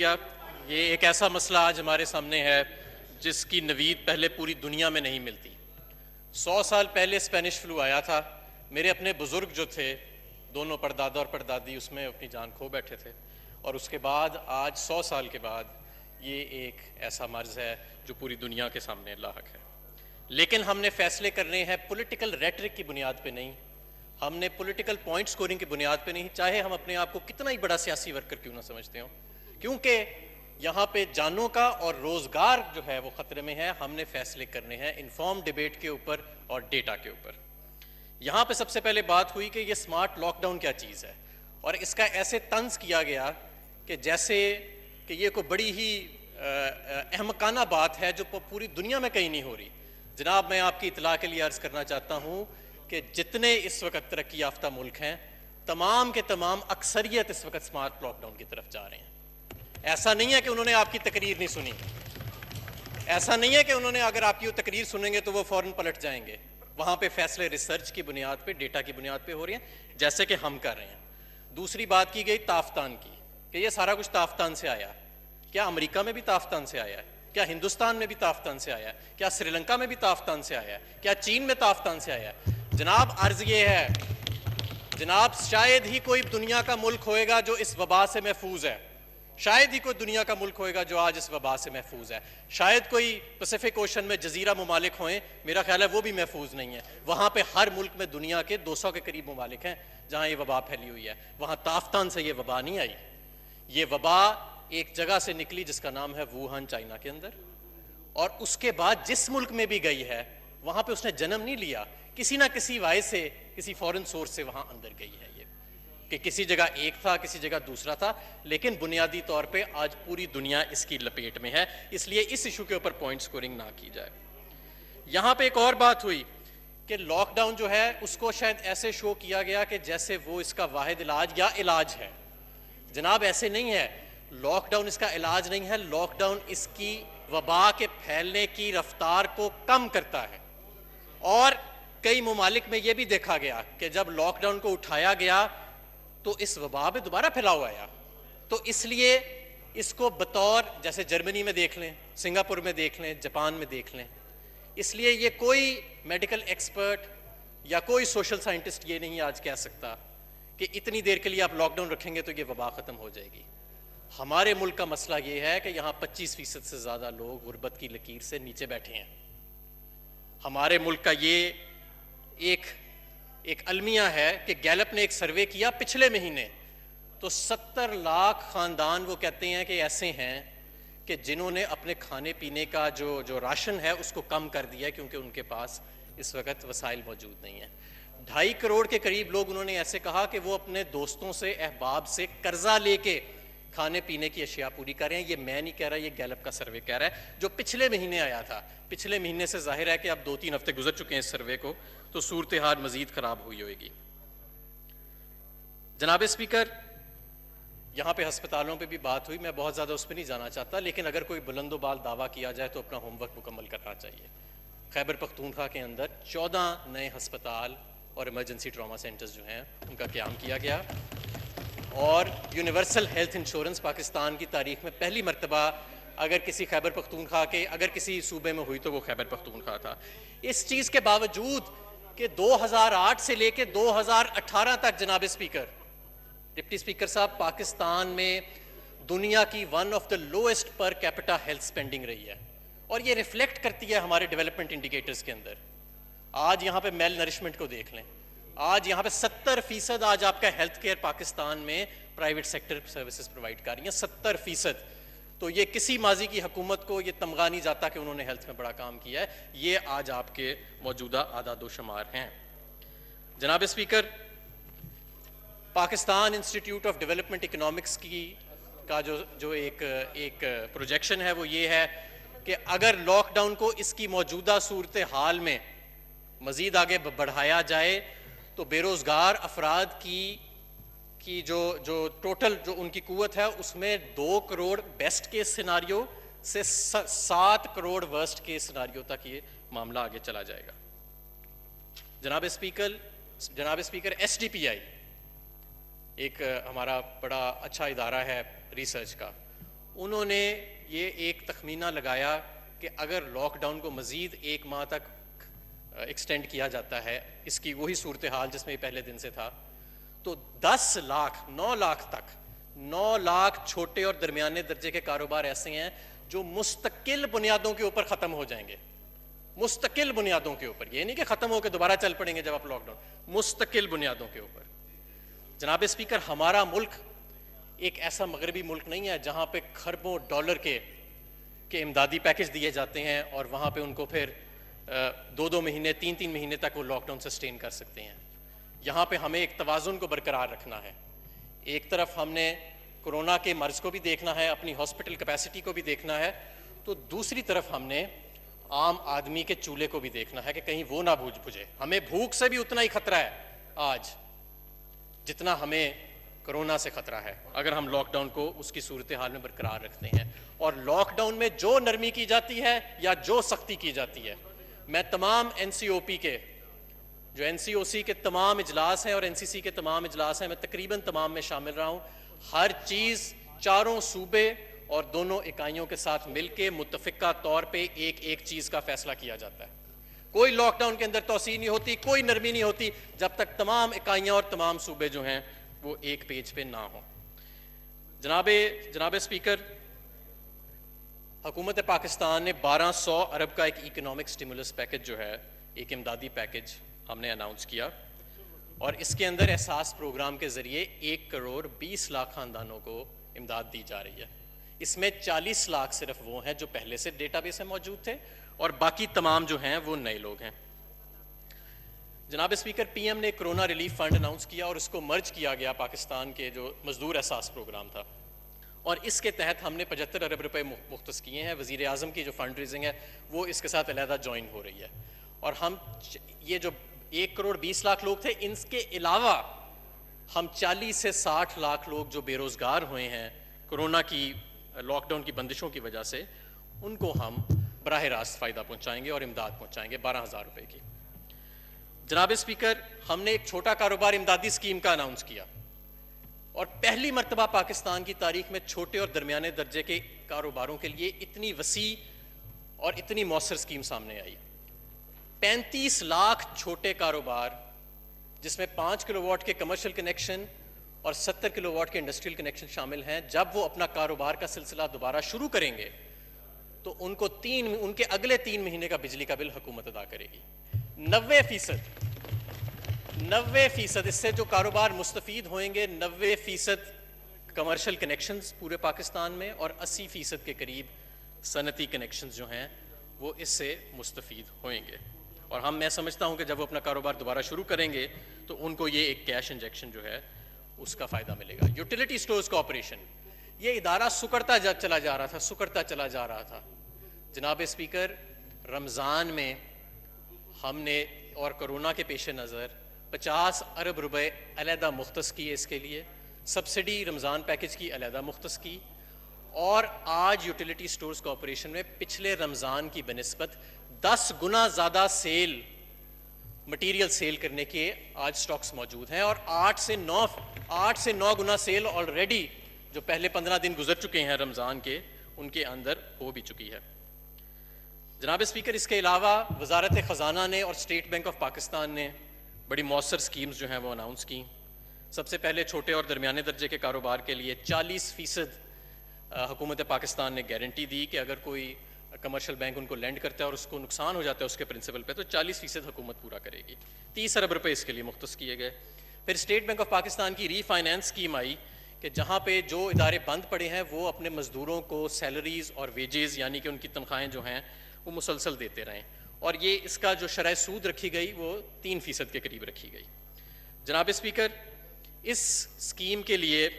شکریہ. یہ ایک ایسا مسئلہ آج ہمارے سامنے ہے جس کی نوید پہلے پوری دنیا میں نہیں ملتی. 100 سال پہلے اسپینش فلو آیا تھا. میرے اپنے بزرگ جو تھے، دونوں پردادا اور پردادی، اس میں اپنی جان کھو بیٹھے تھے. اور اس کے بعد آج 100 سال کے بعد یہ ایک ایسا مرض ہے جو پوری دنیا کے سامنے لاحق ہے. لیکن ہم نے فیصلے کرنے ہیں پولیٹیکل ریٹرک کی بنیاد پہ نہیں، ہم نے پولیٹیکل پوائنٹ سکورنگ کی بنیاد پہ نہیں، چاہے ہم اپنے آپ کو کتنا ہی بڑا سیاسی ورکر کیوں نہ سمجھتے ہوں، کیونکہ یہاں پہ جانوں کا اور روزگار جو ہے وہ خطرے میں ہے. ہم نے فیصلے کرنے ہیں انفارم ڈیبیٹ کے اوپر اور ڈیٹا کے اوپر. یہاں پہ سب سے پہلے بات ہوئی کہ یہ سمارٹ لاک ڈاؤن کیا چیز ہے، اور اس کا ایسے طنز کیا گیا کہ جیسے کہ یہ کوئی بڑی ہی احمقانہ بات ہے جو پوری دنیا میں کہیں نہیں ہو رہی. جناب، میں آپ کی اطلاع کے لیے عرض کرنا چاہتا ہوں کہ جتنے اس وقت ترقی یافتہ ملک ہیں، تمام کے تمام اکثریت اس وقت سمارٹ لاک ڈاؤن کی طرف جا رہے ہیں. ایسا نہیں ہے کہ انہوں نے آپ کی تقریر نہیں سنی، ایسا نہیں ہے کہ انہوں نے اگر آپ کی وہ تقریر سنیں گے تو وہ فوراً پلٹ جائیں گے. وہاں پہ فیصلے ریسرچ کی بنیاد پہ، ڈیٹا کی بنیاد پہ ہو رہے ہیں، جیسے کہ ہم کر رہے ہیں. دوسری بات کی گئی تافتان کی، کہ یہ سارا کچھ تافتان سے آیا. کیا امریکہ میں بھی تافتان سے آیا ہے؟ کیا ہندوستان میں بھی تافتان سے آیا ہے؟ کیا سری لنکا میں بھی تافتان سے آیا ہے؟ کیا چین میں تافتان سے آیا ہے؟ جناب، عرض یہ ہے، جناب شاید ہی کوئی دنیا کا ملک ہوئے گا جو اس وبا سے محفوظ ہے. شاید ہی کوئی دنیا کا ملک ہوئے گا جو آج اس وبا سے محفوظ ہے. شاید کوئی پیسفک اوشن میں جزیرہ ممالک ہوئیں، میرا خیال ہے وہ بھی محفوظ نہیں ہے. وہاں پہ ہر ملک میں دنیا کے 200 کے قریب ممالک ہیں جہاں یہ وبا پھیلی ہوئی ہے. وہاں تافتان سے یہ وبا نہیں آئی. یہ وبا ایک جگہ سے نکلی جس کا نام ہے ووہان، چائنا کے اندر، اور اس کے بعد جس ملک میں بھی گئی ہے وہاں پہ اس نے جنم نہیں لیا، کسی نہ کسی وجہ سے، کسی فورن سورس سے وہاں اندر گئی ہے. یہ کہ کسی جگہ ایک تھا، کسی جگہ دوسرا تھا، لیکن بنیادی طور پہ آج پوری دنیا اس کی لپیٹ میں ہے. اس لیے اس ایشو کے اوپر پوائنٹ سکورنگ نہ کی جائے. یہاں پہ ایک اور بات ہوئی کہ لاک ڈاؤن جو ہے اس کو شاید ایسے شو کیا گیا کہ جیسے وہ اس کا واحد علاج یا علاج ہے. جناب ایسے نہیں ہے. لاک ڈاؤن اس کا علاج نہیں ہے. لاک ڈاؤن اس کی وبا کے پھیلنے کی رفتار کو کم کرتا ہے. اور کئی ممالک میں یہ بھی دیکھا گیا کہ جب لاک ڈاؤن کو اٹھایا گیا تو اس وبا میں دوبارہ پھیلاؤ آیا. تو اس لیے اس کو بطور، جیسے جرمنی میں دیکھ لیں، سنگاپور میں دیکھ لیں، جاپان میں دیکھ لیں، اس لیے یہ کوئی میڈیکل ایکسپرٹ یا کوئی سوشل سائنٹسٹ یہ نہیں آج کہہ سکتا کہ اتنی دیر کے لیے آپ لاک ڈاؤن رکھیں گے تو یہ وبا ختم ہو جائے گی. ہمارے ملک کا مسئلہ یہ ہے کہ یہاں 25% سے زیادہ لوگ غربت کی لکیر سے نیچے بیٹھے ہیں. ہمارے ملک کا یہ ایک المیہ ہے کہ گیلپ نے ایک سروے کیا پچھلے مہینے، تو 70 لاکھ خاندان وہ کہتے ہیں کہ ایسے ہیں کہ جنہوں نے اپنے کھانے پینے کا جو راشن ہے اس کو کم کر دیا ہے کیونکہ ان کے پاس اس وقت وسائل موجود نہیں ہیں. 2.5 کروڑ کے قریب لوگ انہوں نے ایسے کہا کہ وہ اپنے دوستوں سے، احباب سے قرضہ لے کے کھانے پینے کی اشیاء پوری کر رہے ہیں. یہ میں نہیں کہہ رہا، یہ گیلپ کا سروے کہہ رہا ہے جو پچھلے مہینے آیا تھا. پچھلے مہینے سے ظاہر ہے کہ اب 2-3 ہفتے گزر چکے ہیں اس سروے کو، تو صورتحال مزید خراب ہوئی ہوئے گی. جناب اسپیکر، یہاں پہ ہسپتالوں پہ بھی بات ہوئی، میں بہت زیادہ اس پہ نہیں جانا چاہتا، لیکن اگر کوئی بلند و بال دعویٰ کیا جائے تو اپنا ہوم ورک مکمل کرنا چاہیے. خیبر پختونخوا کے اندر 14 نئے ہسپتال اور ایمرجنسی ٹراما سینٹرز جو ہیں ان کا قیام کیا گیا، اور یونیورسل ہیلتھ انشورنس پاکستان کی تاریخ میں پہلی مرتبہ اگر کسی خیبر پختونخوا کے، اگر کسی صوبے میں ہوئی تو وہ خیبر پختونخوا تھا. اس چیز کے باوجود کہ 2008 سے لے کے 2018 تک، جناب اسپیکر، ڈپٹی اسپیکر صاحب، پاکستان میں دنیا کی one of the lowest per capita health spending رہی ہے، اور یہ ریفلیکٹ کرتی ہے ہمارے ڈیولپمنٹ انڈیکیٹرز کے اندر. آج یہاں پہ میل نرشمنٹ کو دیکھ لیں، آج یہاں پہ 70% آج آپ کا ہیلتھ کیئر پاکستان میں پرائیویٹ سیکٹر سروسز پرووائڈ کر رہی ہیں، 70%. تو یہ کسی ماضی کی حکومت کو یہ تمغہ نہیں جاتا کہ انہوں نے ہیلتھ میں بڑا کام کیا ہے. یہ آج آپ کے موجودہ اعداد و شمار ہیں. جناب speaker, Pakistan institute of development economics کا جو ایک پروجیکشن ہے وہ یہ ہے کہ اگر لاک ڈاؤن کو اس کی موجودہ صورتحال میں مزید آگے بڑھایا جائے تو بے روزگار افراد کی جو ٹوٹل جو ان کی قوت ہے اس میں 2 کروڑ بیسٹ کیس سیناریو سے 7 کروڑ ورسٹ کیس سیناریو تک یہ معاملہ آگے چلا جائے گا. جناب اسپیکر، ایس ڈی پی آئی ایک ہمارا بڑا اچھا ادارہ ہے ریسرچ کا، انہوں نے یہ ایک تخمینہ لگایا کہ اگر لاک ڈاؤن کو مزید 1 ماہ تک ایکسٹینڈ کیا جاتا ہے، اس کی وہی صورتحال جس میں یہ پہلے دن سے تھا، تو 10 لاکھ 9 لاکھ تک 9 لاکھ چھوٹے اور درمیانے درجے کے کاروبار ایسے ہیں جو مستقل بنیادوں کے اوپر ختم ہو جائیں گے. مستقل بنیادوں کے اوپر، یہ نہیں کہ ختم ہو کے دوبارہ چل پڑیں گے جب آپ لاک ڈاؤن، مستقل بنیادوں کے اوپر. جناب اسپیکر، ہمارا ملک ایک ایسا مغربی ملک نہیں ہے جہاں پہ کھربوں ڈالر کے امدادی پیکج دیے جاتے ہیں اور وہاں پہ ان کو پھر 2 مہینے 3 مہینے تک وہ لاک ڈاؤن سسٹین کر سکتے ہیں. یہاں پہ ہمیں ایک توازن کو برقرار رکھنا ہے. ایک طرف ہم نے کورونا کے مرض کو بھی دیکھنا ہے، اپنی ہاسپٹل کیپیسٹی کو بھی دیکھنا ہے، تو دوسری طرف ہم نے عام آدمی کے چولہے کو بھی دیکھنا ہے کہ کہیں وہ نہ بجھے. ہمیں بھوک سے بھی اتنا ہی خطرہ ہے آج جتنا ہمیں کرونا سے خطرہ ہے، اگر ہم لاک ڈاؤن کو اس کی صورتحال میں برقرار رکھتے ہیں. اور لاک ڈاؤن میں جو نرمی کی جاتی ہے یا جو سختی کی جاتی ہے، میں تمام NCOP کے جو NCOC کے تمام اجلاس ہیں اور NCC کے تمام اجلاس ہیں، میں تقریباً تمام میں شامل رہا ہوں. ہر چیز چاروں صوبے اور دونوں اکائیوں کے ساتھ مل کے متفقہ طور پہ ایک چیز کا فیصلہ کیا جاتا ہے. کوئی لاک ڈاؤن کے اندر توسیع نہیں ہوتی، کوئی نرمی نہیں ہوتی جب تک تمام اکائیاں اور تمام صوبے جو ہیں وہ ایک پیج پہ نہ ہوں. جناب اسپیکر، حکومت پاکستان نے 1200 ارب کا ایک اکنامک سٹیمولس پیکج جو ہے، ایک امدادی پیکج ہم نے اناؤنس کیا، اور اس کے اندر احساس پروگرام کے ذریعے 1 کروڑ 20 لاکھ خاندانوں کو امداد دی جا رہی ہے. اس میں 40 لاکھ صرف وہ ہیں جو پہلے سے ڈیٹا بیس میں موجود تھے اور باقی تمام جو ہیں وہ نئے لوگ ہیں. جناب اسپیکر، PM نے کرونا ریلیف فنڈ اناؤنس کیا اور اس کو مرج کیا گیا پاکستان کے جو مزدور احساس پروگرام تھا، اور اس کے تحت ہم نے 75 ارب روپے مختص کیے ہیں. وزیر اعظم کی جو فنڈ ریزنگ ہے وہ اس کے ساتھ علیحدہ جوائن ہو رہی ہے. اور ہم یہ جو 1 کروڑ 20 لاکھ لوگ تھے، ان کے علاوہ ہم 40 سے 60 لاکھ لوگ جو بے روزگار ہوئے ہیں کرونا کی لاک ڈاؤن کی بندشوں کی وجہ سے، ان کو ہم براہ راست فائدہ پہنچائیں گے اور امداد پہنچائیں گے 12,000 روپے کی. جناب اسپیکر، ہم نے ایک چھوٹا کاروبار امدادی اسکیم کا اناؤنس کیا، اور پہلی مرتبہ پاکستان کی تاریخ میں چھوٹے اور درمیانے درجے کے کاروباروں کے لیے اتنی وسیع اور اتنی مؤثر اسکیم سامنے آئی. 35 لاکھ چھوٹے کاروبار، جس میں 5 کلو واٹ کے کمرشل کنیکشن اور 70 کلو واٹ کے انڈسٹریل کنیکشن شامل ہیں، جب وہ اپنا کاروبار کا سلسلہ دوبارہ شروع کریں گے تو ان کے اگلے 3 مہینے کا بجلی کا بل حکومت ادا کرے گی. 90% اس سے جو کاروبار مستفید ہوئیں گے، 90% کمرشل کنیکشنز پورے پاکستان میں، اور 80% کے قریب صنعتی کنیکشنز جو ہیں وہ اس سے مستفید ہوئیں گے. اور میں سمجھتا ہوں کہ جب وہ اپنا کاروبار دوبارہ شروع کریں گے تو ان کو یہ ایک کیش انجیکشن جو ہے اس کا فائدہ ملے گا. یوٹیلیٹی سٹورز کارپوریشن، یہ ادارہ سکڑتا چلا جا رہا تھا. جناب اسپیکر، رمضان میں ہم نے اور کرونا کے پیش نظر 50 ارب روپے علیحدہ مختص کیے اس کے لیے، سبسڈی رمضان پیکج کی علیحدہ مختص کی، اور آج یوٹیلیٹی سٹورز کارپوریشن میں پچھلے رمضان کی بنسبت 10 گنا زیادہ مٹیریل سیل کرنے کے آج سٹاکس موجود ہیں، اور 8 سے 9 گنا سیل آلریڈی جو پہلے 15 دن گزر چکے ہیں رمضان کے، ان کے اندر ہو بھی چکی ہے. جناب اسپیکر، اس کے علاوہ وزارت خزانہ نے اور اسٹیٹ بینک آف پاکستان نے بڑی مؤثر سکیمز جو ہیں وہ اناؤنس کی. سب سے پہلے چھوٹے اور درمیانے درجے کے کاروبار کے لیے 40% حکومت پاکستان نے گارنٹی دی کہ اگر کوئی کمرشل بینک ان کو لینڈ کرتا ہے اور اس کو نقصان ہو جاتا ہے اس کے پرنسپل پہ، تو 40% حکومت پورا کرے گی. 30 ارب روپے اس کے لیے مختص کیے گئے. پھر اسٹیٹ بینک آف پاکستان کی ری فائنانس اسکیم آئی کہ جہاں پہ جو ادارے بند پڑے ہیں وہ اپنے مزدوروں کو سیلریز اور ویجز، یعنی کہ ان کی تنخواہیں جو ہیں وہ مسلسل دیتے رہیں، اور یہ اس کا جو شرح سود رکھی گئی وہ 3% کے قریب رکھی گئی. جناب اسپیکر، اس اسکیم کے لیے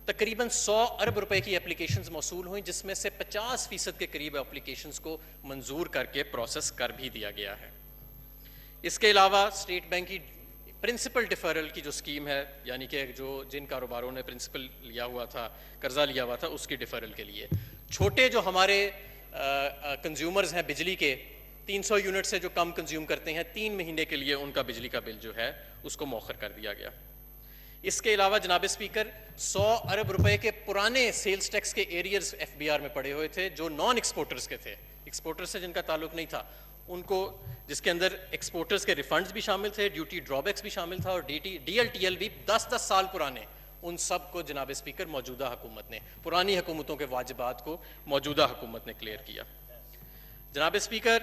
تقریباً 100 ارب روپے کی اپلیکیشنز موصول ہوئیں، جس میں سے 50% کے قریب اپلیکیشنز کو منظور کر کے پروسیس کر بھی دیا گیا ہے. اس کے علاوہ اسٹیٹ بینک کی پرنسپل ڈیفرل کی جو اسکیم ہے، یعنی کہ جن کاروباروں نے پرنسپل لیا ہوا تھا، قرضہ لیا ہوا تھا، اس کی ڈیفرل کے لیے چھوٹے جو ہمارے کنزیومرز ہیں بجلی کے، 300 یونٹ سے جو کم کنزیوم کرتے ہیں، 3 مہینے کے لیے ان کا بجلی کا بل جو ہے اس کو مؤخر کر دیا گیا. اس کے علاوہ جناب اسپیکر 100 ارب روپے کے پرانے سیلز ٹیکس کے ایریئرز ایف بی آر میں پڑے ہوئے تھے جو نان ایکسپورٹرز کے تھے، ایکسپورٹر سے جن کا تعلق نہیں تھا ان کو، جس کے اندر ایکسپورٹرز کے ریفنڈز بھی شامل تھے، ڈیوٹی ڈرا بیکس بھی شامل تھا، اور ڈی ایل ٹی ایل بھی 10 سال پرانے، ان سب کو جناب اسپیکر موجودہ حکومت نے، پرانی حکومتوں کے واجبات کو موجودہ حکومت نے کلیئر کیا۔ جناب اسپیکر،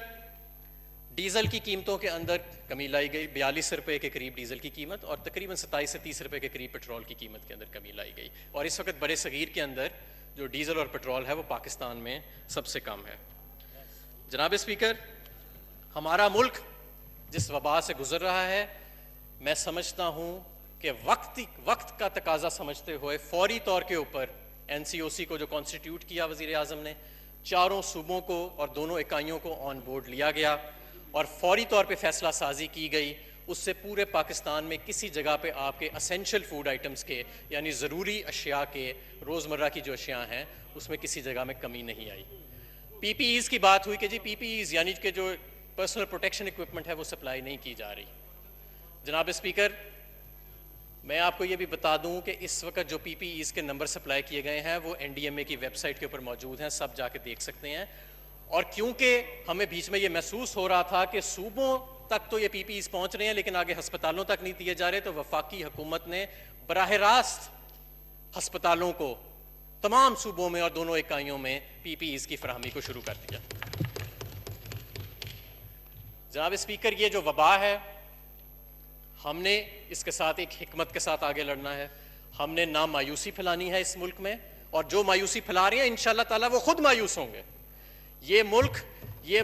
ڈیزل کی قیمتوں کے اندر کمی لائی گئی، 42 روپے کے قریب ڈیزل کی قیمت اور تقریباً 27 سے 30 روپے کے قریب پیٹرول کی قیمت کے اندر کمی لائی گئی، اور اس وقت برے صغیر کے اندر جو ڈیزل اور پیٹرول ہے وہ پاکستان میں سب سے کم ہے۔ جناب اسپیکر، ہمارا ملک جس وبا سے گزر رہا ہے، میں سمجھتا ہوں کہ وقت کا تقاضا سمجھتے ہوئے فوری طور کے اوپر این سی او سی کو جو کانسٹیٹیوٹ کیا وزیر اعظم نے، چاروں صوبوں کو اور دونوں اکائیوں کو آن بورڈ لیا گیا اور فوری طور پہ فیصلہ سازی کی گئی، اس سے پورے پاکستان میں کسی جگہ پہ آپ کے اسینشل فوڈ آئٹمز کے، یعنی ضروری اشیاء کے، روزمرہ کی جو اشیاء ہیں اس میں کسی جگہ میں کمی نہیں آئی۔ پی پی ایز کی بات ہوئی کہ جی پی پی ایز یعنی کہ جو پرسنل پروٹیکشن اکوپمنٹ ہے وہ سپلائی نہیں کی جا رہی۔ جناب اسپیکر، میں آپ کو یہ بھی بتا دوں کہ اس وقت جو پی پی ایز کے نمبر سپلائی کیے گئے ہیں وہ این ڈی ایم اے کی ویب سائٹ کے اوپر موجود ہیں، سب جا کے دیکھ سکتے ہیں، اور کیونکہ ہمیں بیچ میں یہ محسوس ہو رہا تھا کہ صوبوں تک تو یہ پی پی ایز پہنچ رہے ہیں لیکن آگے ہسپتالوں تک نہیں دیے جا رہے، تو وفاقی حکومت نے براہ راست ہسپتالوں کو تمام صوبوں میں اور دونوں اکائیوں میں پی پی ایز کی فراہمی کو شروع کر دیا۔ جناب اسپیکر، یہ جو وبا ہے ہم نے اس کے ساتھ ایک حکمت کے ساتھ آگے لڑنا ہے، ہم نے نہ مایوسی پھیلانی ہے اس ملک میں، اور جو مایوسی پھیلا رہے ہیں انشاءاللہ تعالیٰ وہ خود مایوس ہوں گے۔ یہ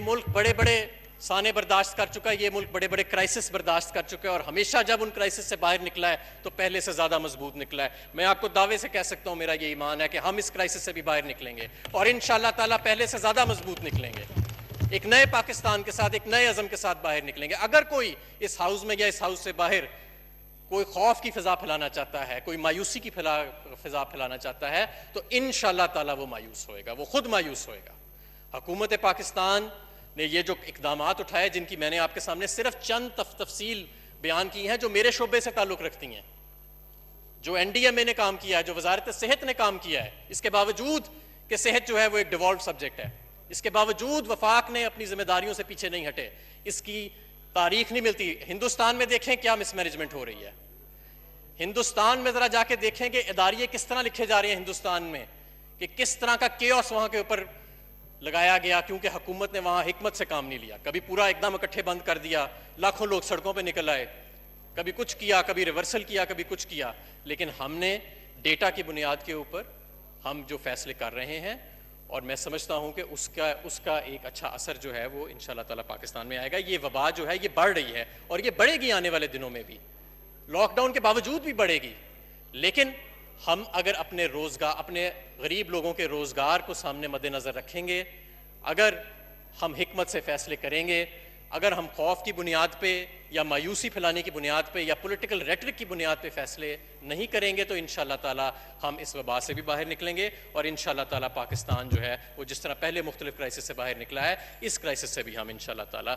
ملک بڑے بڑے سانے برداشت کر چکا ہے، یہ ملک بڑے بڑے کرائسس برداشت کر چکا ہے، اور ہمیشہ جب ان کرائسس سے باہر نکلا ہے تو پہلے سے زیادہ مضبوط نکلا ہے۔ میں آپ کو دعوے سے کہہ سکتا ہوں، میرا یہ ایمان ہے کہ ہم اس کرائسس سے بھی باہر نکلیں گے اور انشاءاللہ تعالیٰ پہلے سے زیادہ مضبوط نکلیں گے، ایک نئے پاکستان کے ساتھ، ایک نئے عزم کے ساتھ باہر نکلیں گے۔ اگر کوئی اس ہاؤس میں یا اس ہاؤس سے باہر کوئی خوف کی فضا پھیلانا چاہتا ہے، کوئی مایوسی کی فضا پھیلانا چاہتا ہے، تو انشاءاللہ تعالیٰ وہ مایوس ہوئے گا، وہ خود مایوس ہوئے گا۔ حکومت پاکستان نے یہ جو اقدامات اٹھائے، جن کی میں نے آپ کے سامنے صرف چند تفصیل بیان کی ہیں جو میرے شعبے سے تعلق رکھتی ہیں، جو این ڈی ایم اے نے کام کیا ہے، جو وزارت صحت نے کام کیا ہے، اس کے باوجود کہ صحت جو ہے وہ ایک ڈیوالوڈ سبجیکٹ ہے، اس کے باوجود وفاق نے اپنی ذمہ داریوں سے پیچھے نہیں ہٹے، اس کی تاریخ نہیں ملتی۔ ہندوستان میں دیکھیں کیا مس مینجمنٹ ہو رہی ہے، ہندوستان میں ذرا جا کے دیکھیں کہ اداریے کس طرح لکھے جا رہے ہیں ہندوستان میں، کہ کس طرح کا کیوس وہاں کے اوپر لگایا گیا، کیونکہ حکومت نے وہاں حکمت سے کام نہیں لیا، کبھی پورا ایک دم اکٹھے بند کر دیا، لاکھوں لوگ سڑکوں پہ نکل آئے، کبھی کچھ کیا، کبھی ریورسل کیا، کبھی کچھ کیا، لیکن ہم نے ڈیٹا کی بنیاد کے اوپر ہم جو فیصلے کر رہے ہیں، اور میں سمجھتا ہوں کہ اس کا ایک اچھا اثر جو ہے وہ انشاءاللہ تعالیٰ پاکستان میں آئے گا۔ یہ وبا جو ہے یہ بڑھ رہی ہے اور یہ بڑھے گی آنے والے دنوں میں بھی، لاک ڈاؤن کے باوجود بھی بڑھے گی، لیکن ہم اگر اپنے غریب لوگوں کے روزگار کو سامنے مد نظر رکھیں گے، اگر ہم حکمت سے فیصلے کریں گے، اگر ہم خوف کی بنیاد پہ یا مایوسی پھیلانے کی بنیاد پہ یا پولیٹیکل ریٹرک کی بنیاد پہ فیصلے نہیں کریں گے، تو انشاءاللہ تعالیٰ ہم اس وبا سے بھی باہر نکلیں گے، اور انشاءاللہ تعالیٰ پاکستان جو ہے وہ جس طرح پہلے مختلف کرائسس سے باہر نکلا ہے، اس کرائسس سے بھی ہم انشاءاللہ تعالیٰ